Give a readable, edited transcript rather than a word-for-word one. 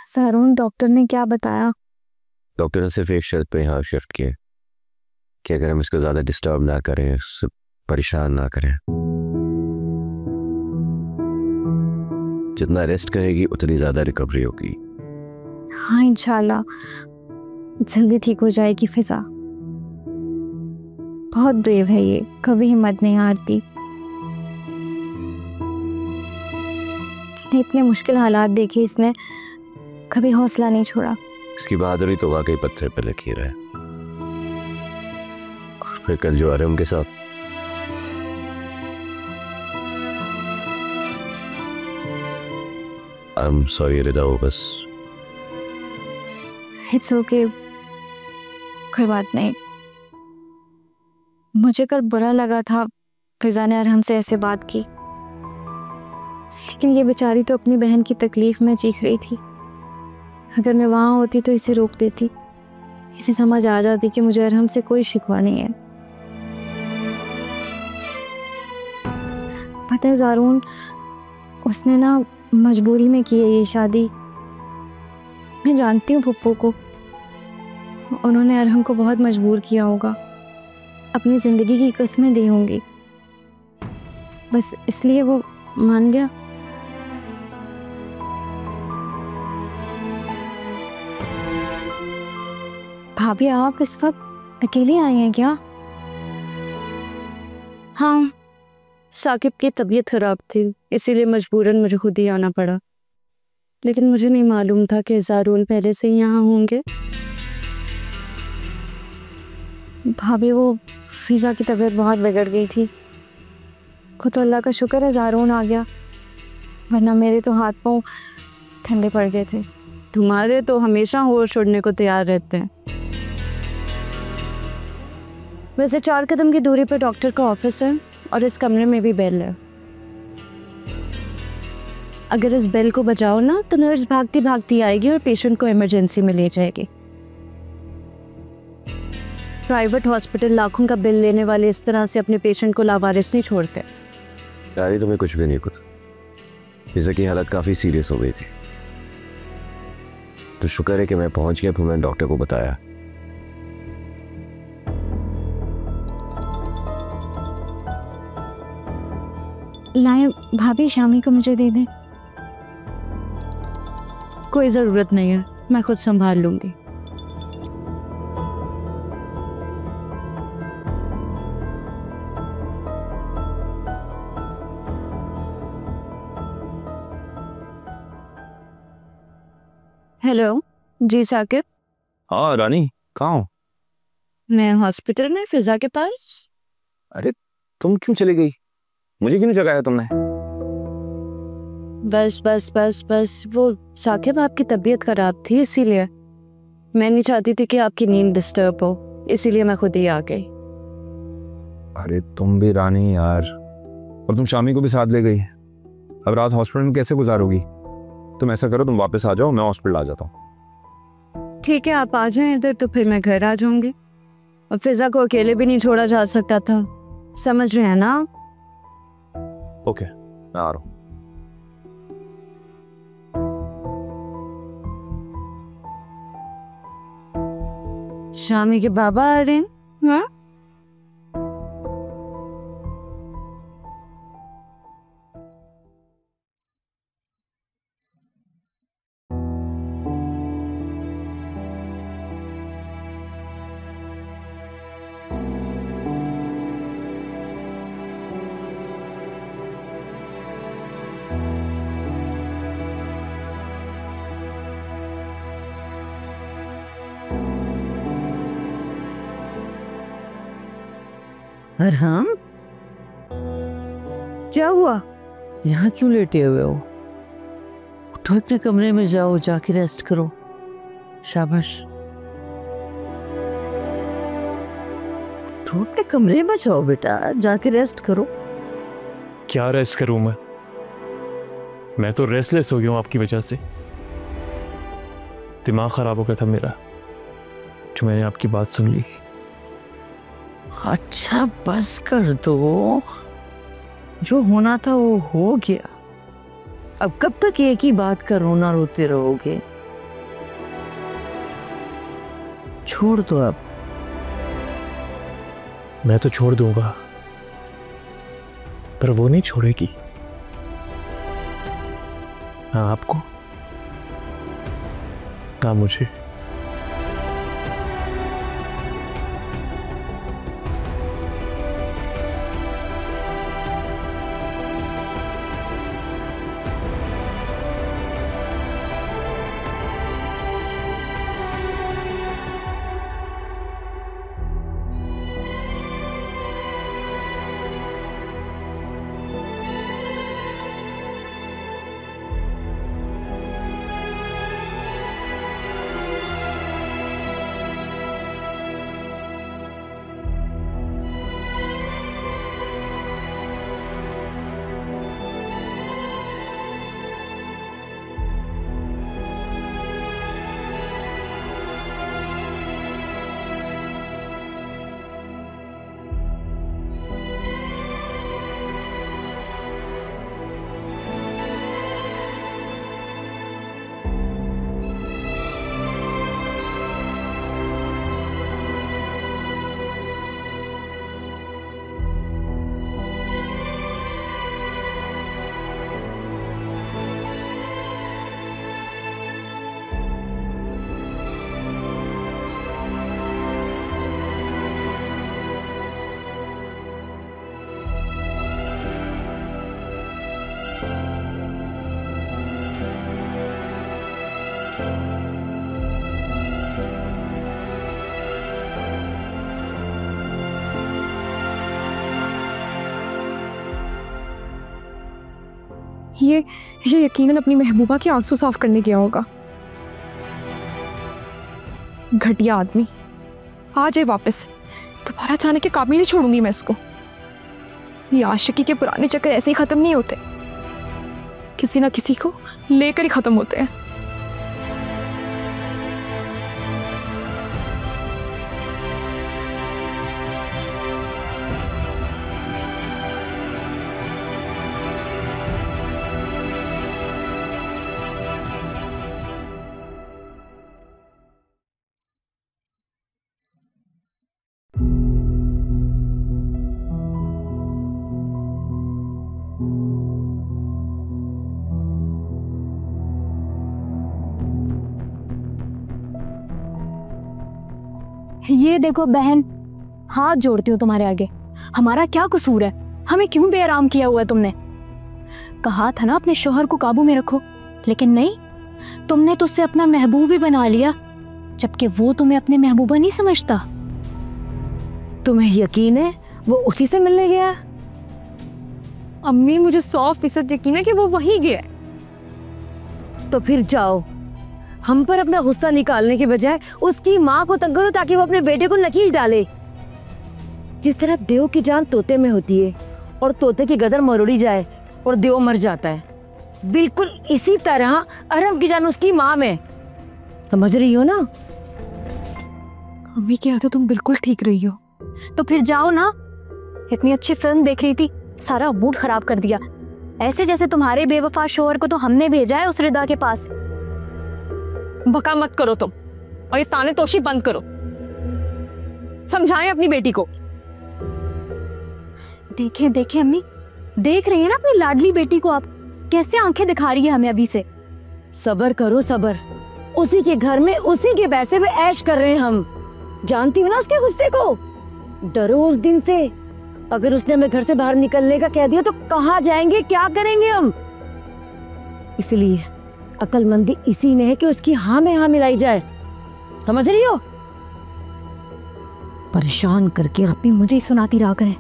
सारून, डॉक्टर ने क्या बताया? डॉक्टर ने सिर्फ एक शर्त पे यहाँ शिफ्ट किया कि अगर हम इसको ज़्यादा डिस्टर्ब ना करें, इससे परेशान ना करें। जितना रेस्ट करेगी उतनी ज़्यादा रिकवरी होगी। हाँ, इंशाल्लाह जल्दी ठीक हो जाएगी फिजा। बहुत ब्रेव है ये, कभी हिम्मत नहीं हारती। इतने मुश्किल हालात देखे इसने, कभी हौसला नहीं छोड़ा। इसकी बहादुरी तो वाकई पत्थर पे लकीर है। फिर कल जो आरम के साथ I'm sorry रिदा, वो बस इट्स ओके, कोई बात नहीं। मुझे कल बुरा लगा था फिजा ने अरहम से ऐसे बात की, लेकिन ये बेचारी तो अपनी बहन की तकलीफ में चीख रही थी। अगर मैं वहाँ होती तो इसे रोक देती, इसे समझ आ जाती कि मुझे अरहम से कोई शिकवा नहीं है। पता है ज़ारून, उसने ना मजबूरी में की है ये शादी। मैं जानती हूँ पप्पू को, उन्होंने अरहम को बहुत मजबूर किया होगा, अपनी ज़िंदगी की कस्में दी होंगी, बस इसलिए वो मान गया। भाभी, आप इस वक्त अकेली आई हैं क्या? हाँ, साकिब की तबीयत खराब थी, इसीलिए मजबूरन मुझे खुद ही आना पड़ा। लेकिन मुझे नहीं मालूम था कि ज़ारून पहले से ही यहाँ होंगे। भाभी, वो फिजा की तबीयत बहुत बिगड़ गई थी। खुद तो अल्लाह का शुक्र है ज़ारून आ गया, वरना मेरे तो हाथ पाँव ठंडे पड़ गए थे। तुम्हारे तो हमेशा होश उड़ने को तैयार रहते हैं। वैसे 4 कदम की दूरी पर डॉक्टर का ऑफिस है और इस कमरे में भी बेल है। अगर इस बेल को बजाओ ना तो नर्स भागती भागती आएगी और पेशेंट को इमरजेंसी में ले जाएगी। प्राइवेट हॉस्पिटल लाखों का बिल लेने वाले इस तरह से अपने पेशेंट को लावारिस नहीं छोड़ते। यारी तुम्हें कुछ भी नहीं पता। फिजा की हालत काफ़ी सीरियस हो गई थी, तो शुक्र है कि मैं पहुंच गया, फिर मैंने डॉक्टर को बताया। लाएं भाभी, शामी को मुझे दे दें। कोई ज़रूरत नहीं है, मैं खुद संभाल लूंगी। हेलो जी साकिब। हाँ रानी, कहाँ हो? मैं हॉस्पिटल में फिजा के पास। अरे तुम क्यों चली गई? मुझे क्यों नहीं जगाया तुमने? बस बस बस बस, वो साकिब आपकी तबीयत खराब थी, इसीलिए मैं नहीं चाहती थी कि आपकी नींद डिस्टर्ब हो, इसीलिए मैं खुद ही आ गई। अरे तुम भी रानी यार, और तुम शामी को भी साथ ले गई। अब रात हॉस्पिटल में कैसे गुजारोगी? तुम ऐसा करो, तुम वापस आ जाओ, मैं हॉस्पिटल आ जाता हूँ। ठीक है, आप आ जाएं इधर तो फिर मैं घर आ जाऊंगी। और फिजा को अकेले भी नहीं छोड़ा जा सकता था, समझ रहे हैं ना आप? ओके, मैं आ रहा हूँ। शामी के बाबा आ रहे हैं। हाँ, अरहम, क्या हुआ? यहाँ क्यों लेटे हुए हो? उठो, अपने कमरे में जाओ, जाके रेस्ट करो। शाबाश, उठो, अपने कमरे में जाओ बेटा, जाके रेस्ट करो। क्या रेस्ट करूं मैं तो रेस्टलेस हो गया हूं आपकी वजह से। दिमाग खराब हो गया था मेरा जो मैंने आपकी बात सुन ली। अच्छा बस कर दो, जो होना था वो हो गया। अब कब तक एक ही बात का रोना रोते रहोगे? छोड़ दो अब। मैं तो छोड़ दूंगा, पर वो नहीं छोड़ेगी। ना आपको, ना मुझे। ये यकीनन अपनी महबूबा के आंसू साफ करने गया होगा। घटिया आदमी, आ जाए वापस, दोबारा जाने के काबिल नहीं छोड़ूंगी मैं इसको। ये आशिकी के पुराने चक्कर ऐसे ही खत्म नहीं होते, किसी ना किसी को लेकर ही खत्म होते हैं। ये देखो बहन, हाथ जोड़ती हूँ तुम्हारे आगे, हमारा क्या कसूर है? हमें क्यों बेआराम किया हुआ है तुमने? कहा था ना अपने शोहर को काबू में रखो, लेकिन नहीं, तुमने तो उससे अपना महबूब ही बना लिया, जबकि वो तुम्हें अपने महबूबा नहीं समझता। तुम्हें यकीन है वो उसी से मिलने गया? अम्मी, मुझे 100% यकीन है कि वो वहीं गया है। तो फिर जाओ, हम पर अपना गुस्सा निकालने के बजाय उसकी माँ को तंग करो ताकि वो अपने बेटे को नकील डाले। जिस तरह देव की जान तोते में होती है और तोते की गदर मरोड़ी जाए और देव मर जाता है, बिल्कुल इसी तरह अरब की जान उसकी माँ में। समझ रही हो ना? अम्मी क्या तो तुम बिल्कुल ठीक रही हो। तो फिर जाओ ना, इतनी अच्छी फिल्म देख रही थी, सारा मूड खराब कर दिया। ऐसे जैसे तुम्हारे बेवफा शोहर को तो हमने भेजा है उस रिदा के पास। बका मत करो तुम, और ये ताने तोशी बंद करो। समझाएं अपनी बेटी को। देखें देखें अम्मी, देख रही है ना अपनी लाडली बेटी को, आप कैसे आंखें दिखा रही है हमें अभी से। सबर करो सबर, उसी के घर में उसी के पैसे में ऐश कर रहे हैं हम। जानती हो ना उसके गुस्से को? डरो उस दिन से। अगर उसने हमें घर से बाहर निकलने का कह दिया तो कहाँ जाएंगे, क्या करेंगे हम? इसलिए अक्लमंदी इसी में है कि उसकी हाँ में हाँ मिलाई जाए। समझ रही हो? परेशान करके आप भी मुझे ही सुनाती रहा करें।